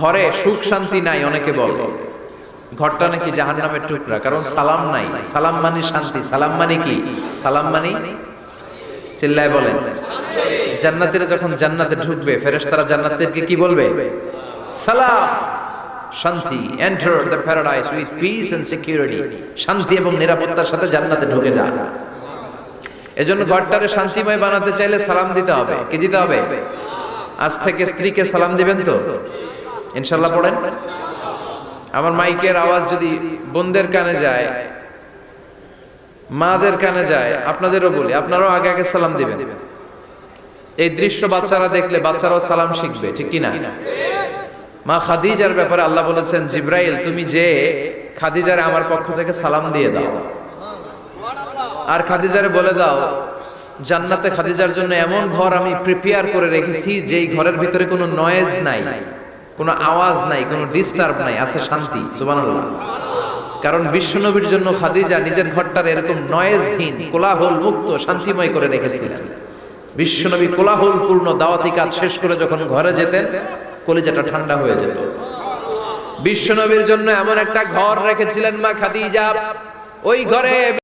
ঘরে সুখ শান্তি নাই, অনেকে বলে ঘরটা নাকি জাহান্নামের টুকরা, কারণ সালাম নাই। সালাম মানে শান্তি, সালাম মানে কি? সালাম মানে চিল্লায় বলেন। জান্নাতীরা যখন জান্নাতে ঢুকবে, ফেরেশতারা জান্নাতীদেরকে কি বলবে? সালাম, শান্তি। Enter the paradise with peace and security. শান্তি এবং নিরাপত্তার সাথে জান্নাতে ঢুকে যান। এজন্য ঘরটারে শান্তিময় বানাতে চাইলে সালাম দিতে হবে। কি দিতে হবে? আজ থেকে স্ত্রীকে সালাম দিবেন তো ইনশাআল্লাহ? পড়েন। আমার মাইকের আওয়াজ যদি বোনদের কানে যায়, মাদের কানে যায়, আপনাদেরও বলি, আপনারাও আগে আগে সালাম দিবেন। এই দৃশ্য বাচ্চারা দেখলে বাচ্চারাও সালাম শিখবে, ঠিক কি না? মা খাদিজার ব্যাপারে আল্লাহ বলেছেন, জিব্রাইল তুমি যে খাদিজারে আমার পক্ষ থেকে সালাম দিয়ে দাও, আর খাদিজারে বলে দাও জান্নাতে খাদিজার জন্য এমন ঘর আমি প্রিপেয়ার করে রেখেছি যেই ঘরের ভিতরে কোনো নয়েজ নাই, কোনো আওয়াজ নাই, কোনো ডিস্টার্ব নাই, আছে শান্তি। সুবহানাল্লাহ। কারণ বিশ্বনবীর জন্য খাদিজা নিজের ঘরটার এরকম নয়েজহীন, কোলাহল মুক্ত, শান্তিময় করে রেখেছিলেন। বিশ্বনবী কোলাহলপূর্ণ দাওয়াতি কাজ শেষ করে যখন ঘরে যেতেন, কলিজাটা ঠান্ডা হয়ে যেত। বিশ্বনবীর জন্য এমন একটা ঘর রেখেছিলেন মা খাদিজা, ওই ঘরে